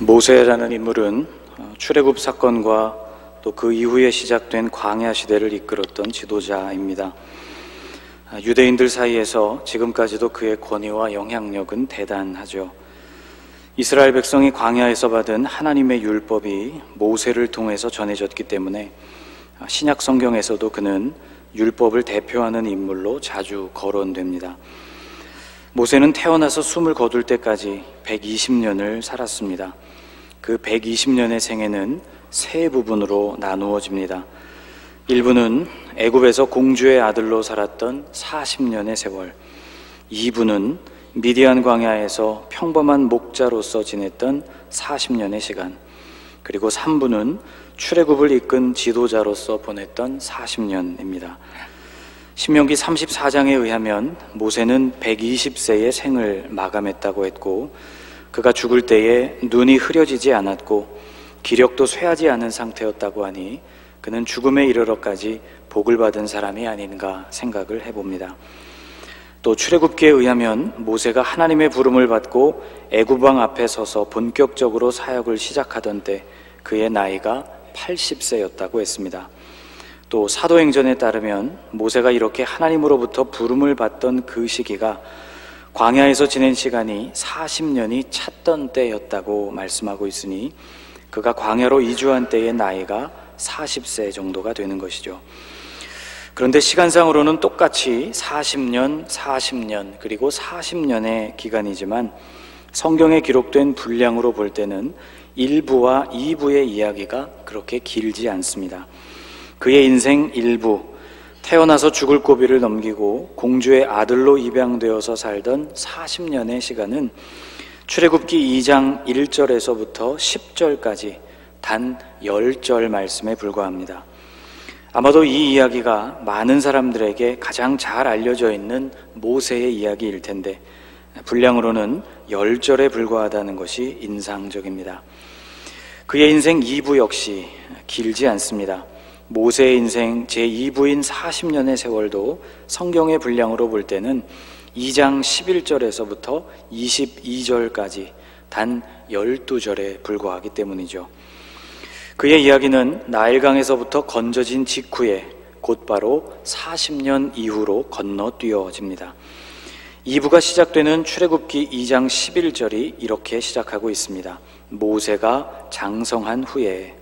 모세라는 인물은 출애굽 사건과 또 그 이후에 시작된 광야 시대를 이끌었던 지도자입니다. 유대인들 사이에서 지금까지도 그의 권위와 영향력은 대단하죠. 이스라엘 백성이 광야에서 받은 하나님의 율법이 모세를 통해서 전해졌기 때문에 신약 성경에서도 그는 율법을 대표하는 인물로 자주 거론됩니다. 모세는 태어나서 숨을 거둘 때까지 120년을 살았습니다. 그 120년의 생애는 세 부분으로 나누어집니다. 일부는 애굽에서 공주의 아들로 살았던 40년의 세월, 2부는 미디안 광야에서 평범한 목자로서 지냈던 40년의 시간, 그리고 3부는 출애굽을 이끈 지도자로서 보냈던 40년입니다. 신명기 34장에 의하면 모세는 120세의 생을 마감했다고 했고, 그가 죽을 때에 눈이 흐려지지 않았고 기력도 쇠하지 않은 상태였다고 하니 그는 죽음에 이르러까지 복을 받은 사람이 아닌가 생각을 해봅니다. 또 출애굽기에 의하면 모세가 하나님의 부름을 받고 애굽 왕 앞에 서서 본격적으로 사역을 시작하던 때 그의 나이가 80세였다고 했습니다. 또 사도행전에 따르면 모세가 이렇게 하나님으로부터 부름을 받던 그 시기가 광야에서 지낸 시간이 40년이 찼던 때였다고 말씀하고 있으니 그가 광야로 이주한 때의 나이가 40세 정도가 되는 것이죠. 그런데 시간상으로는 똑같이 40년, 40년, 그리고 40년의 기간이지만 성경에 기록된 분량으로 볼 때는 1부와 2부의 이야기가 그렇게 길지 않습니다. 그의 인생 1부, 태어나서 죽을 고비를 넘기고 공주의 아들로 입양되어서 살던 40년의 시간은 출애굽기 2장 1절에서부터 10절까지 단 10절 말씀에 불과합니다. 아마도 이 이야기가 많은 사람들에게 가장 잘 알려져 있는 모세의 이야기일 텐데 분량으로는 10절에 불과하다는 것이 인상적입니다. 그의 인생 2부 역시 길지 않습니다. 모세의 인생 제2부인 40년의 세월도 성경의 분량으로 볼 때는 2장 11절에서부터 22절까지 단 12절에 불과하기 때문이죠. 그의 이야기는 나일강에서부터 건져진 직후에 곧바로 40년 이후로 건너뛰어집니다. 2부가 시작되는 출애굽기 2장 11절이 이렇게 시작하고 있습니다. 모세가 장성한 후에.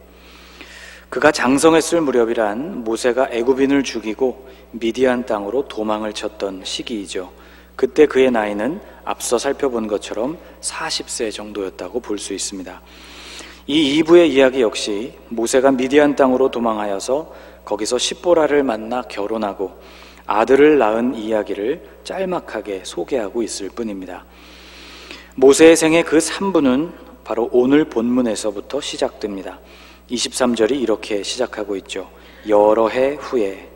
그가 장성했을 무렵이란 모세가 애굽인을 죽이고 미디안 땅으로 도망을 쳤던 시기이죠. 그때 그의 나이는 앞서 살펴본 것처럼 40세 정도였다고 볼 수 있습니다. 이 2부의 이야기 역시 모세가 미디안 땅으로 도망하여서 거기서 십보라를 만나 결혼하고 아들을 낳은 이야기를 짤막하게 소개하고 있을 뿐입니다. 모세의 생애 그 3부는 바로 오늘 본문에서부터 시작됩니다. 23절이 이렇게 시작하고 있죠. 여러 해 후에.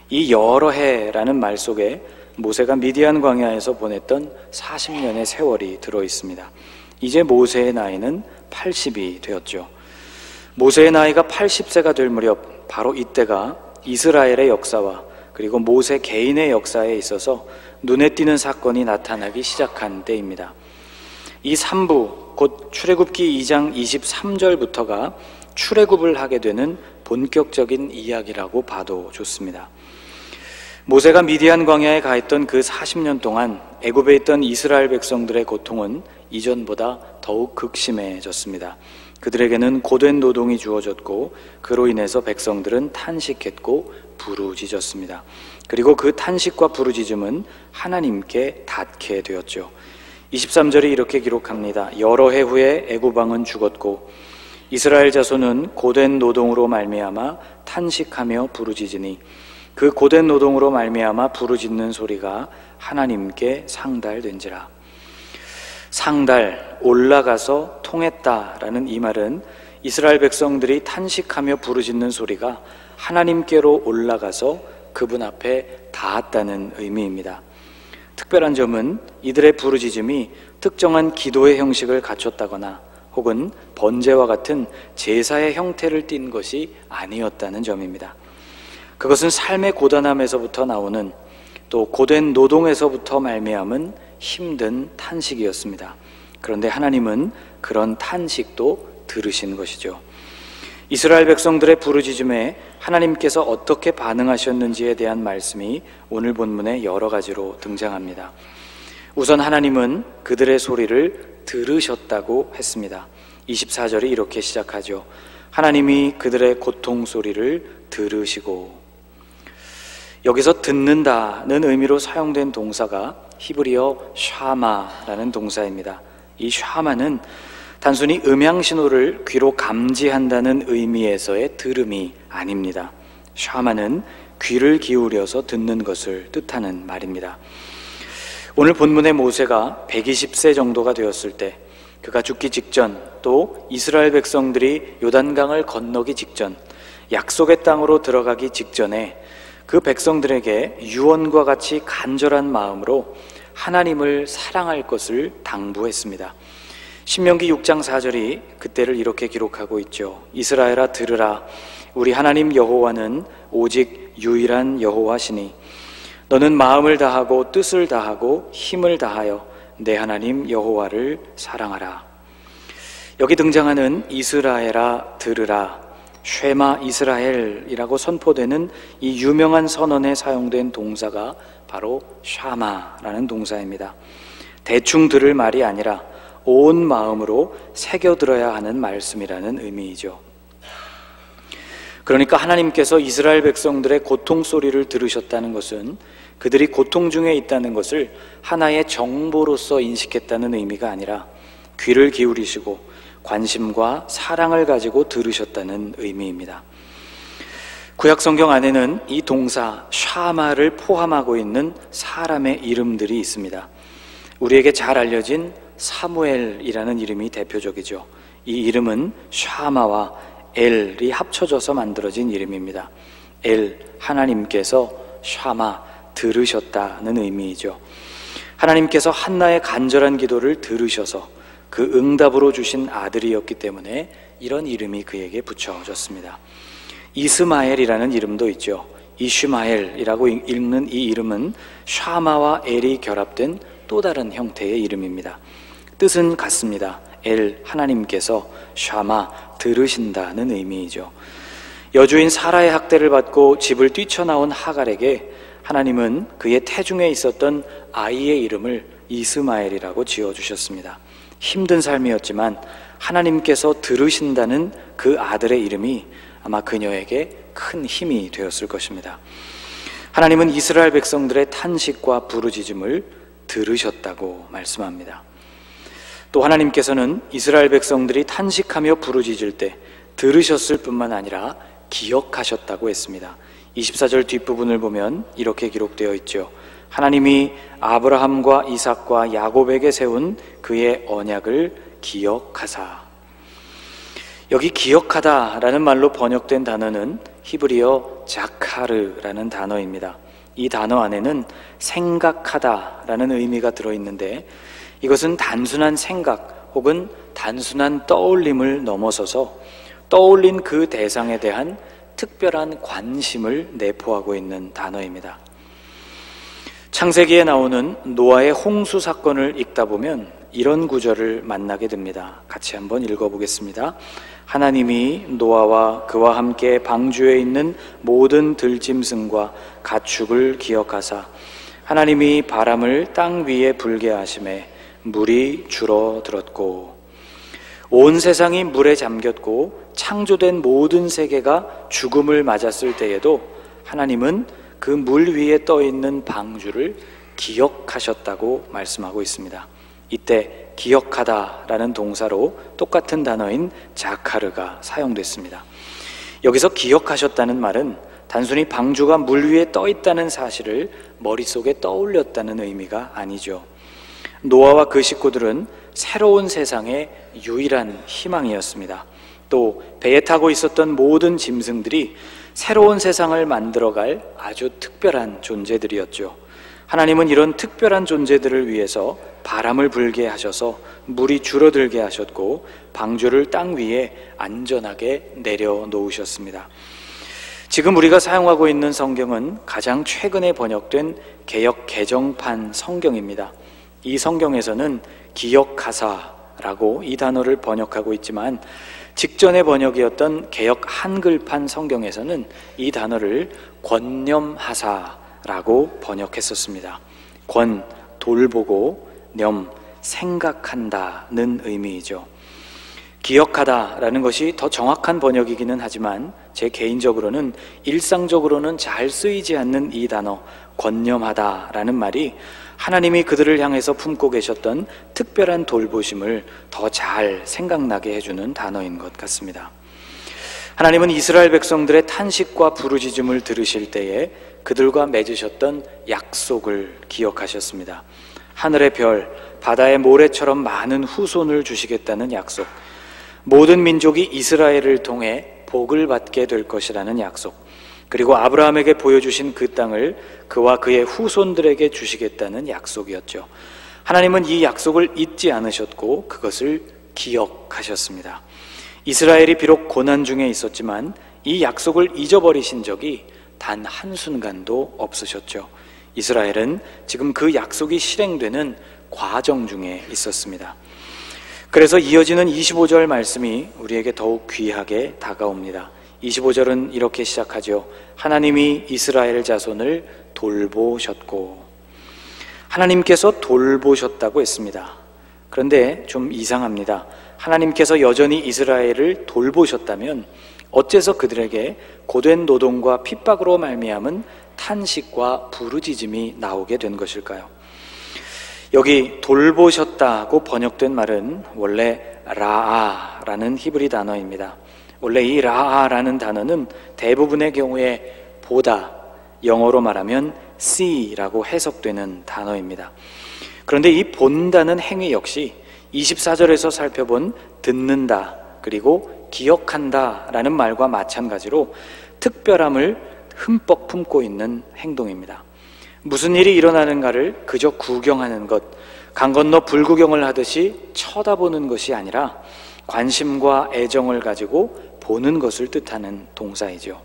이 여러 해라는 말 속에 모세가 미디안 광야에서 보냈던 40년의 세월이 들어있습니다. 이제 모세의 나이는 80이 되었죠. 모세의 나이가 80세가 될 무렵 바로 이때가 이스라엘의 역사와 그리고 모세 개인의 역사에 있어서 눈에 띄는 사건이 나타나기 시작한 때입니다. 이 3부, 곧 출애굽기 2장 23절부터가 출애굽을 하게 되는 본격적인 이야기라고 봐도 좋습니다. 모세가 미디안 광야에 가 있던 그 40년 동안 애굽에 있던 이스라엘 백성들의 고통은 이전보다 더욱 극심해졌습니다. 그들에게는 고된 노동이 주어졌고 그로 인해서 백성들은 탄식했고 부르짖었습니다. 그리고 그 탄식과 부르짖음은 하나님께 닿게 되었죠. 23절이 이렇게 기록합니다. 여러 해 후에 애굽 왕은 죽었고 이스라엘 자손은 고된 노동으로 말미암아 탄식하며 부르짖으니 그 고된 노동으로 말미암아 부르짖는 소리가 하나님께 상달된지라. 상달, 올라가서 통했다라는 이 말은 이스라엘 백성들이 탄식하며 부르짖는 소리가 하나님께로 올라가서 그분 앞에 닿았다는 의미입니다. 특별한 점은 이들의 부르짖음이 특정한 기도의 형식을 갖췄다거나 혹은 번제와 같은 제사의 형태를 띈 것이 아니었다는 점입니다. 그것은 삶의 고단함에서부터 나오는 또 고된 노동에서부터 말미암은 힘든 탄식이었습니다. 그런데 하나님은 그런 탄식도 들으신 것이죠. 이스라엘 백성들의 부르짖음에 하나님께서 어떻게 반응하셨는지에 대한 말씀이 오늘 본문에 여러 가지로 등장합니다. 우선 하나님은 그들의 소리를 들으셨다고 했습니다. 24절이 이렇게 시작하죠. 하나님이 그들의 고통 소리를 들으시고. 여기서 듣는다는 의미로 사용된 동사가 히브리어 샤마라는 동사입니다. 이 샤마는 단순히 음향 신호를 귀로 감지한다는 의미에서의 들음이 아닙니다. 샤마는 귀를 기울여서 듣는 것을 뜻하는 말입니다. 오늘 본문의 모세가 120세 정도가 되었을 때, 그가 죽기 직전, 또 이스라엘 백성들이 요단강을 건너기 직전, 약속의 땅으로 들어가기 직전에 그 백성들에게 유언과 같이 간절한 마음으로 하나님을 사랑할 것을 당부했습니다. 신명기 6장 4절이 그때를 이렇게 기록하고 있죠. 이스라엘아 들으라. 우리 하나님 여호와는 오직 유일한 여호와시니 너는 마음을 다하고 뜻을 다하고 힘을 다하여 내 하나님 여호와를 사랑하라. 여기 등장하는 이스라엘아 들으라, 쉐마 이스라엘이라고 선포되는 이 유명한 선언에 사용된 동사가 바로 샤마라는 동사입니다. 대충 들을 말이 아니라 온 마음으로 새겨들어야 하는 말씀이라는 의미이죠. 그러니까 하나님께서 이스라엘 백성들의 고통 소리를 들으셨다는 것은 그들이 고통 중에 있다는 것을 하나의 정보로서 인식했다는 의미가 아니라 귀를 기울이시고 관심과 사랑을 가지고 들으셨다는 의미입니다. 구약 성경 안에는 이 동사 샤마를 포함하고 있는 사람의 이름들이 있습니다. 우리에게 잘 알려진 사무엘이라는 이름이 대표적이죠. 이 이름은 샤마와 엘이 합쳐져서 만들어진 이름입니다. 엘, 하나님께서, 샤마, 들으셨다는 의미이죠. 하나님께서 한나의 간절한 기도를 들으셔서 그 응답으로 주신 아들이었기 때문에 이런 이름이 그에게 붙여졌습니다. 이스마엘이라는 이름도 있죠. 이슈마엘이라고 읽는 이 이름은 샤마와 엘이 결합된 또 다른 형태의 이름입니다. 뜻은 같습니다. 엘, 하나님께서, 샤마, 들으신다는 의미이죠. 여주인 사라의 학대를 받고 집을 뛰쳐나온 하갈에게 하나님은 그의 태중에 있었던 아이의 이름을 이스마엘이라고 지어주셨습니다. 힘든 삶이었지만 하나님께서 들으신다는 그 아들의 이름이 아마 그녀에게 큰 힘이 되었을 것입니다. 하나님은 이스라엘 백성들의 탄식과 부르짖음을 들으셨다고 말씀합니다. 또 하나님께서는 이스라엘 백성들이 탄식하며 부르짖을 때 들으셨을 뿐만 아니라 기억하셨다고 했습니다. 24절 뒷부분을 보면 이렇게 기록되어 있죠. 하나님이 아브라함과 이삭과 야곱에게 세운 그의 언약을 기억하사. 여기 기억하다라는 말로 번역된 단어는 히브리어 자카르라는 단어입니다. 이 단어 안에는 생각하다라는 의미가 들어있는데 이것은 단순한 생각 혹은 단순한 떠올림을 넘어서서 떠올린 그 대상에 대한 특별한 관심을 내포하고 있는 단어입니다. 창세기에 나오는 노아의 홍수 사건을 읽다 보면 이런 구절을 만나게 됩니다. 같이 한번 읽어보겠습니다. 하나님이 노아와 그와 함께 방주에 있는 모든 들짐승과 가축을 기억하사 하나님이 바람을 땅 위에 불게 하심에 물이 줄어들었고. 온 세상이 물에 잠겼고 창조된 모든 세계가 죽음을 맞았을 때에도 하나님은 그 물 위에 떠 있는 방주를 기억하셨다고 말씀하고 있습니다. 이때 기억하다라는 동사로 똑같은 단어인 자카르가 사용됐습니다. 여기서 기억하셨다는 말은 단순히 방주가 물 위에 떠 있다는 사실을 머릿속에 떠올렸다는 의미가 아니죠. 노아와 그 식구들은 새로운 세상의 유일한 희망이었습니다. 또 배에 타고 있었던 모든 짐승들이 새로운 세상을 만들어갈 아주 특별한 존재들이었죠. 하나님은 이런 특별한 존재들을 위해서 바람을 불게 하셔서 물이 줄어들게 하셨고 방주를 땅 위에 안전하게 내려놓으셨습니다. 지금 우리가 사용하고 있는 성경은 가장 최근에 번역된 개역 개정판 성경입니다. 이 성경에서는 기억하사라고 이 단어를 번역하고 있지만 직전의 번역이었던 개역 한글판 성경에서는 이 단어를 권념하사라고 번역했었습니다. 권, 돌보고, 념, 생각한다는 의미이죠. 기억하다라는 것이 더 정확한 번역이기는 하지만 제 개인적으로는 일상적으로는 잘 쓰이지 않는 이 단어 권념하다라는 말이 하나님이 그들을 향해서 품고 계셨던 특별한 돌보심을 더 잘 생각나게 해주는 단어인 것 같습니다. 하나님은 이스라엘 백성들의 탄식과 부르짖음을 들으실 때에 그들과 맺으셨던 약속을 기억하셨습니다. 하늘의 별, 바다의 모래처럼 많은 후손을 주시겠다는 약속, 모든 민족이 이스라엘을 통해 복을 받게 될 것이라는 약속, 그리고 아브라함에게 보여주신 그 땅을 그와 그의 후손들에게 주시겠다는 약속이었죠. 하나님은 이 약속을 잊지 않으셨고 그것을 기억하셨습니다. 이스라엘이 비록 고난 중에 있었지만 이 약속을 잊어버리신 적이 단 한순간도 없으셨죠. 이스라엘은 지금 그 약속이 실행되는 과정 중에 있었습니다. 그래서 이어지는 25절 말씀이 우리에게 더욱 귀하게 다가옵니다. 25절은 이렇게 시작하죠. 하나님이 이스라엘 자손을 돌보셨고, 하나님께서 돌보셨다고 했습니다. 그런데 좀 이상합니다. 하나님께서 여전히 이스라엘을 돌보셨다면 어째서 그들에게 고된 노동과 핍박으로 말미암은 탄식과 부르짖음이 나오게 된 것일까요? 여기 돌보셨다고 번역된 말은 원래 라아라는 히브리 단어입니다. 원래 이 라아라는 단어는 대부분의 경우에 보다, 영어로 말하면 see라고 해석되는 단어입니다. 그런데 이 본다는 행위 역시 24절에서 살펴본 듣는다 그리고 기억한다 라는 말과 마찬가지로 특별함을 흠뻑 품고 있는 행동입니다. 무슨 일이 일어나는가를 그저 구경하는 것, 강 건너 불구경을 하듯이 쳐다보는 것이 아니라 관심과 애정을 가지고 보는 것을 뜻하는 동사이죠.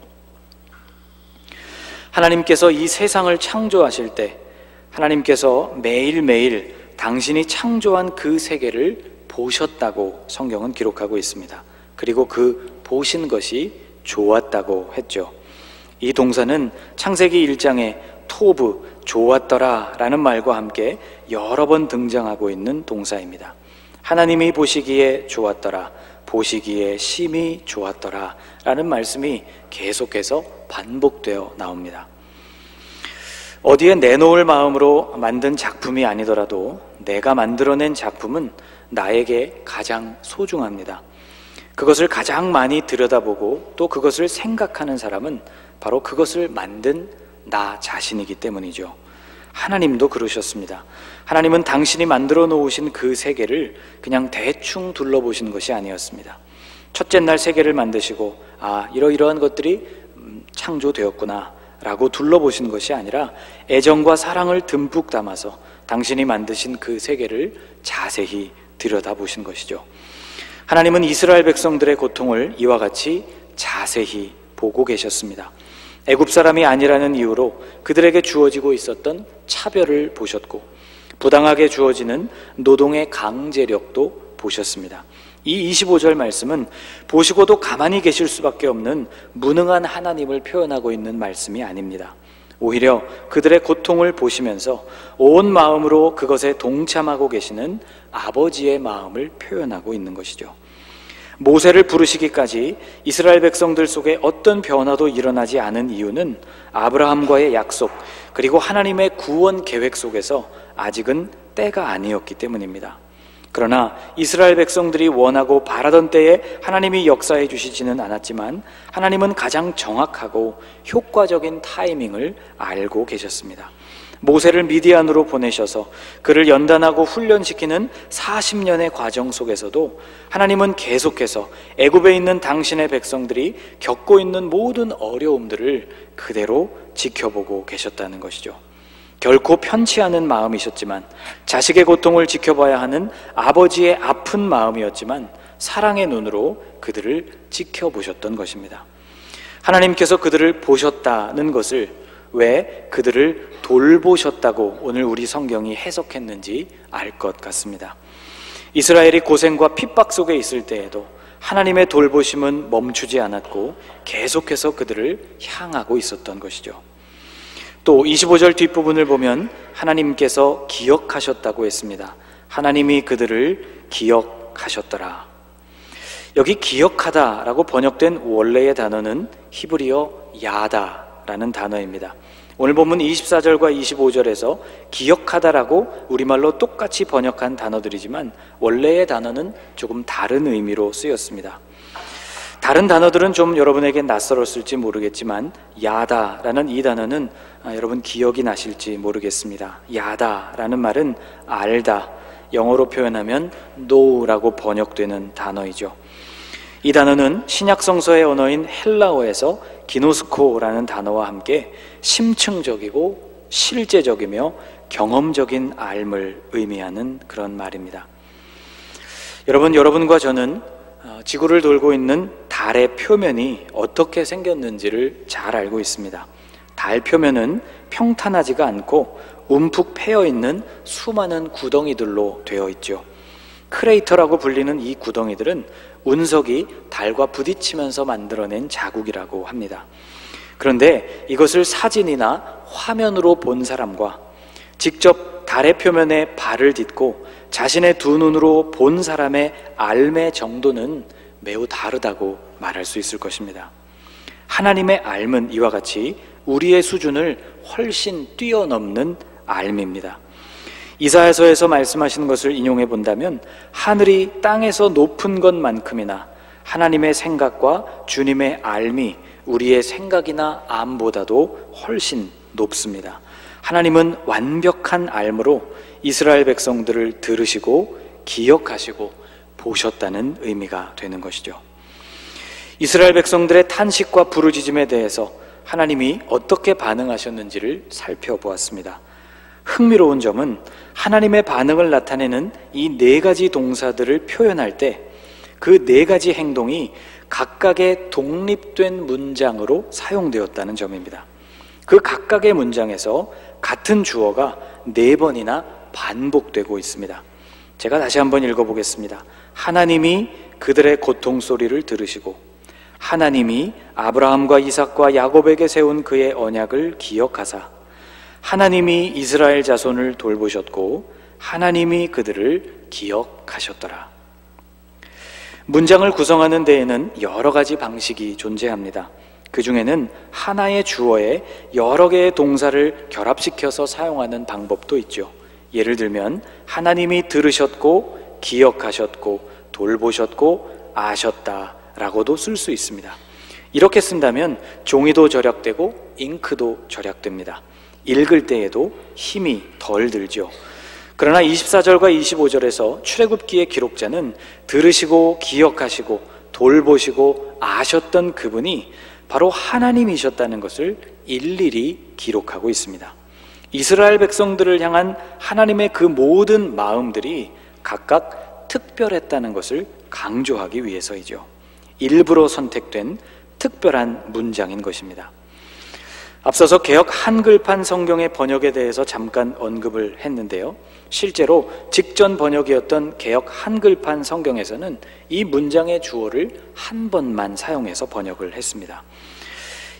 하나님께서 이 세상을 창조하실 때 하나님께서 매일매일 당신이 창조한 그 세계를 보셨다고 성경은 기록하고 있습니다. 그리고 그 보신 것이 좋았다고 했죠. 이 동사는 창세기 1장에 토브, 좋았더라 라는 말과 함께 여러 번 등장하고 있는 동사입니다. 하나님이 보시기에 좋았더라, 보시기에 심히 좋았더라 라는 말씀이 계속해서 반복되어 나옵니다. 어디에 내놓을 마음으로 만든 작품이 아니더라도 내가 만들어낸 작품은 나에게 가장 소중합니다. 그것을 가장 많이 들여다보고 또 그것을 생각하는 사람은 바로 그것을 만든 나 자신이기 때문이죠. 하나님도 그러셨습니다. 하나님은 당신이 만들어 놓으신 그 세계를 그냥 대충 둘러보신 것이 아니었습니다. 첫째 날 세계를 만드시고 이러이러한 것들이 창조되었구나 라고 둘러보신 것이 아니라 애정과 사랑을 듬뿍 담아서 당신이 만드신 그 세계를 자세히 들여다보신 것이죠. 하나님은 이스라엘 백성들의 고통을 이와 같이 자세히 보고 계셨습니다. 애굽 사람이 아니라는 이유로 그들에게 주어지고 있었던 차별을 보셨고 부당하게 주어지는 노동의 강제력도 보셨습니다. 이 25절 말씀은 보시고도 가만히 계실 수밖에 없는 무능한 하나님을 표현하고 있는 말씀이 아닙니다. 오히려 그들의 고통을 보시면서 온 마음으로 그것에 동참하고 계시는 아버지의 마음을 표현하고 있는 것이죠. 모세를 부르시기까지 이스라엘 백성들 속에 어떤 변화도 일어나지 않은 이유는 아브라함과의 약속 그리고 하나님의 구원 계획 속에서 아직은 때가 아니었기 때문입니다. 그러나 이스라엘 백성들이 원하고 바라던 때에 하나님이 역사해 주시지는 않았지만 하나님은 가장 정확하고 효과적인 타이밍을 알고 계셨습니다. 모세를 미디안으로 보내셔서 그를 연단하고 훈련시키는 40년의 과정 속에서도 하나님은 계속해서 애굽에 있는 당신의 백성들이 겪고 있는 모든 어려움들을 그대로 지켜보고 계셨다는 것이죠. 결코 편치 않은 마음이셨지만 자식의 고통을 지켜봐야 하는 아버지의 아픈 마음이었지만 사랑의 눈으로 그들을 지켜보셨던 것입니다. 하나님께서 그들을 보셨다는 것을 왜 그들을 돌보셨다고 오늘 우리 성경이 해석했는지 알 것 같습니다. 이스라엘이 고생과 핍박 속에 있을 때에도 하나님의 돌보심은 멈추지 않았고 계속해서 그들을 향하고 있었던 것이죠. 또 25절 뒷부분을 보면 하나님께서 기억하셨다고 했습니다. 하나님이 그들을 기억하셨더라. 여기 기억하다라고 번역된 원래의 단어는 히브리어 야다라는 단어입니다. 오늘 본문 24절과 25절에서 기억하다라고 우리말로 똑같이 번역한 단어들이지만 원래의 단어는 조금 다른 의미로 쓰였습니다. 다른 단어들은 좀 여러분에게 낯설었을지 모르겠지만 야다라는 이 단어는 여러분 기억이 나실지 모르겠습니다. 야다라는 말은 알다, 영어로 표현하면 know라고 번역되는 단어이죠. 이 단어는 신약성서의 언어인 헬라어에서 기노스코라는 단어와 함께 심층적이고 실제적이며 경험적인 알을 의미하는 그런 말입니다. 여러분과 저는 지구를 돌고 있는 달의 표면이 어떻게 생겼는지를 잘 알고 있습니다. 달 표면은 평탄하지가 않고 움푹 패여있는 수많은 구덩이들로 되어 있죠. 크레이터라고 불리는 이 구덩이들은 운석이 달과 부딪히면서 만들어낸 자국이라고 합니다. 그런데 이것을 사진이나 화면으로 본 사람과 직접 달의 표면에 발을 딛고 자신의 두 눈으로 본 사람의 알매 정도는 매우 다르다고 말할 수 있을 것입니다. 하나님의 알은 이와 같이 우리의 수준을 훨씬 뛰어넘는 알입니다. 이사야서에서 말씀하시는 것을 인용해 본다면 하늘이 땅에서 높은 것만큼이나 하나님의 생각과 주님의 알미 우리의 생각이나 암보다도 훨씬 높습니다. 하나님은 완벽한 알므로 이스라엘 백성들을 들으시고 기억하시고 보셨다는 의미가 되는 것이죠. 이스라엘 백성들의 탄식과 부르짖음에 대해서 하나님이 어떻게 반응하셨는지를 살펴보았습니다. 흥미로운 점은 하나님의 반응을 나타내는 이 네 가지 동사들을 표현할 때 그 네 가지 행동이 각각의 독립된 문장으로 사용되었다는 점입니다. 그 각각의 문장에서 같은 주어가 네 번이나 반복되고 있습니다. 제가 다시 한번 읽어보겠습니다. 하나님이 그들의 고통 소리를 들으시고 하나님이 아브라함과 이삭과 야곱에게 세운 그의 언약을 기억하사 하나님이 이스라엘 자손을 돌보셨고 하나님이 그들을 기억하셨더라. 문장을 구성하는 데에는 여러 가지 방식이 존재합니다. 그 중에는 하나의 주어에 여러 개의 동사를 결합시켜서 사용하는 방법도 있죠. 예를 들면 하나님이 들으셨고 기억하셨고 돌보셨고 아셨다라고도 쓸 수 있습니다. 이렇게 쓴다면 종이도 절약되고 잉크도 절약됩니다. 읽을 때에도 힘이 덜 들죠. 그러나 24절과 25절에서 출애굽기의 기록자는 들으시고 기억하시고 돌보시고 아셨던 그분이 바로 하나님이셨다는 것을 일일이 기록하고 있습니다. 이스라엘 백성들을 향한 하나님의 그 모든 마음들이 각각 특별했다는 것을 강조하기 위해서이죠. 일부러 선택된 특별한 문장인 것입니다. 앞서서 개역 한글판 성경의 번역에 대해서 잠깐 언급을 했는데요. 실제로 직전 번역이었던 개역 한글판 성경에서는 이 문장의 주어를 한 번만 사용해서 번역을 했습니다.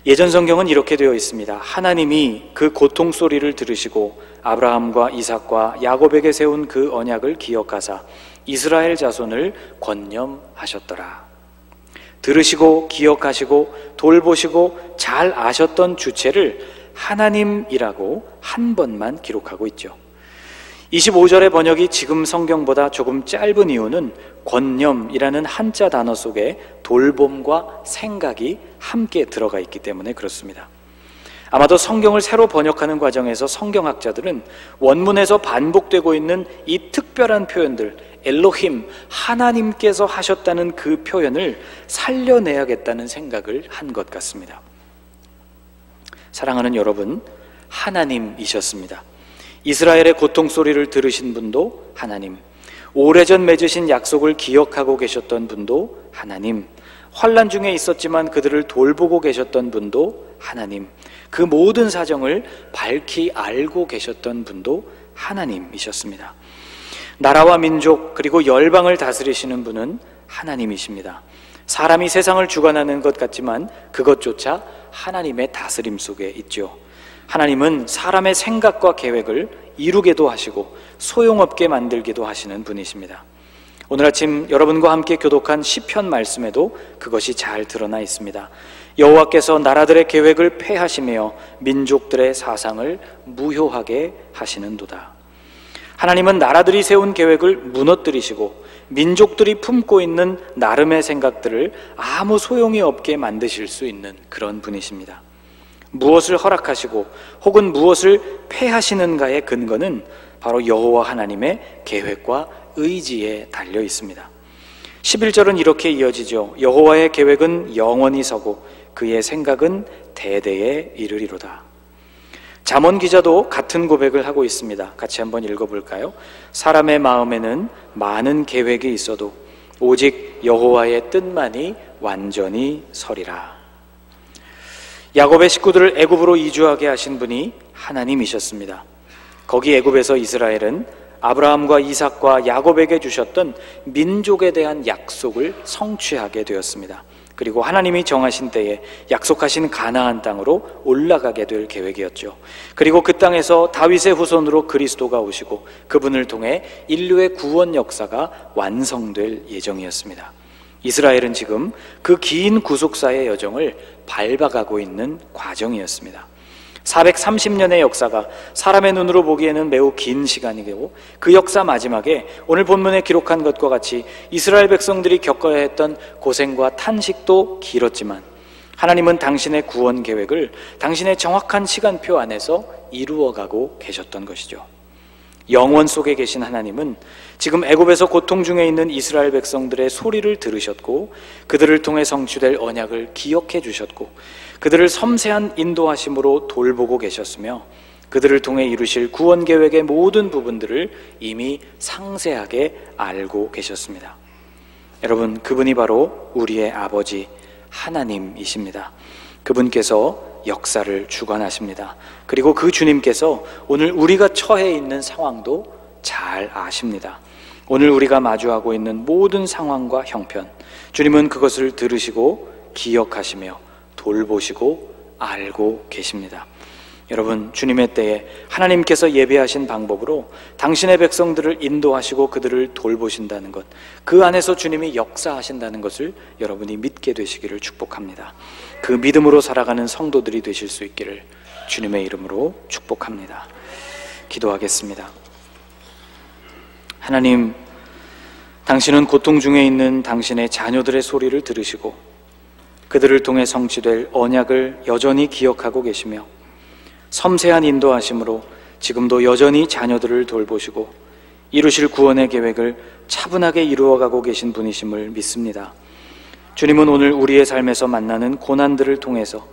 예전 성경은 이렇게 되어 있습니다. 하나님이 그 고통 소리를 들으시고 아브라함과 이삭과 야곱에게 세운 그 언약을 기억하사 이스라엘 자손을 권념하셨더라. 들으시고 기억하시고 돌보시고 잘 아셨던 주체를 하나님이라고 한 번만 기록하고 있죠. 25절의 번역이 지금 성경보다 조금 짧은 이유는 권념이라는 한자 단어 속에 돌봄과 생각이 함께 들어가 있기 때문에 그렇습니다. 아마도 성경을 새로 번역하는 과정에서 성경학자들은 원문에서 반복되고 있는 이 특별한 표현들, 엘로힘, 하나님께서 하셨다는 그 표현을 살려내야겠다는 생각을 한 것 같습니다. 사랑하는 여러분, 하나님이셨습니다. 이스라엘의 고통 소리를 들으신 분도 하나님, 오래전 맺으신 약속을 기억하고 계셨던 분도 하나님, 환난 중에 있었지만 그들을 돌보고 계셨던 분도 하나님, 그 모든 사정을 밝히 알고 계셨던 분도 하나님이셨습니다. 나라와 민족 그리고 열방을 다스리시는 분은 하나님이십니다. 사람이 세상을 주관하는 것 같지만 그것조차 하나님의 다스림 속에 있죠. 하나님은 사람의 생각과 계획을 이루게도 하시고 소용없게 만들기도 하시는 분이십니다. 오늘 아침 여러분과 함께 교독한 시편 말씀에도 그것이 잘 드러나 있습니다. 여호와께서 나라들의 계획을 폐하시며 민족들의 사상을 무효하게 하시는도다. 하나님은 나라들이 세운 계획을 무너뜨리시고 민족들이 품고 있는 나름의 생각들을 아무 소용이 없게 만드실 수 있는 그런 분이십니다. 무엇을 허락하시고 혹은 무엇을 폐하시는가의 근거는 바로 여호와 하나님의 계획과 의지에 달려 있습니다. 11절은 이렇게 이어지죠. 여호와의 계획은 영원히 서고 그의 생각은 대대에 이르리로다. 잠언 기자도 같은 고백을 하고 있습니다. 같이 한번 읽어볼까요? 사람의 마음에는 많은 계획이 있어도 오직 여호와의 뜻만이 완전히 서리라. 야곱의 식구들을 애굽으로 이주하게 하신 분이 하나님이셨습니다. 거기 애굽에서 이스라엘은 아브라함과 이삭과 야곱에게 주셨던 민족에 대한 약속을 성취하게 되었습니다. 그리고 하나님이 정하신 때에 약속하신 가나안 땅으로 올라가게 될 계획이었죠. 그리고 그 땅에서 다윗의 후손으로 그리스도가 오시고 그분을 통해 인류의 구원 역사가 완성될 예정이었습니다. 이스라엘은 지금 그 긴 구속사의 여정을 밟아가고 있는 과정이었습니다. 430년의 역사가 사람의 눈으로 보기에는 매우 긴 시간이고 그 역사 마지막에 오늘 본문에 기록한 것과 같이 이스라엘 백성들이 겪어야 했던 고생과 탄식도 길었지만 하나님은 당신의 구원 계획을 당신의 정확한 시간표 안에서 이루어가고 계셨던 것이죠. 영원 속에 계신 하나님은 지금 애굽에서 고통 중에 있는 이스라엘 백성들의 소리를 들으셨고 그들을 통해 성취될 언약을 기억해 주셨고 그들을 섬세한 인도하심으로 돌보고 계셨으며 그들을 통해 이루실 구원 계획의 모든 부분들을 이미 상세하게 알고 계셨습니다. 여러분, 그분이 바로 우리의 아버지 하나님이십니다. 그분께서 역사를 주관하십니다. 그리고 그 주님께서 오늘 우리가 처해 있는 상황도 잘 아십니다. 오늘 우리가 마주하고 있는 모든 상황과 형편, 주님은 그것을 들으시고 기억하시며 돌보시고 알고 계십니다. 여러분, 주님의 때에 하나님께서 예배하신 방법으로 당신의 백성들을 인도하시고 그들을 돌보신다는 것, 그 안에서 주님이 역사하신다는 것을 여러분이 믿게 되시기를 축복합니다. 그 믿음으로 살아가는 성도들이 되실 수 있기를 주님의 이름으로 축복합니다. 기도하겠습니다. 하나님, 당신은 고통 중에 있는 당신의 자녀들의 소리를 들으시고 그들을 통해 성취될 언약을 여전히 기억하고 계시며 섬세한 인도하심으로 지금도 여전히 자녀들을 돌보시고 이루실 구원의 계획을 차분하게 이루어가고 계신 분이심을 믿습니다. 주님은 오늘 우리의 삶에서 만나는 고난들을 통해서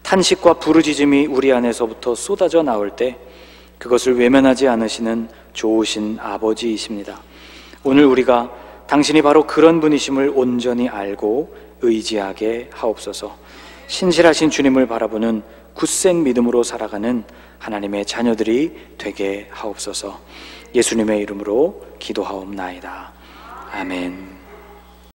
탄식과 부르짖음이 우리 안에서부터 쏟아져 나올 때 그것을 외면하지 않으시는 좋으신 아버지이십니다. 오늘 우리가 당신이 바로 그런 분이심을 온전히 알고 의지하게 하옵소서. 신실하신 주님을 바라보는 굳센 믿음으로 살아가는 하나님의 자녀들이 되게 하옵소서. 예수님의 이름으로 기도하옵나이다. 아멘.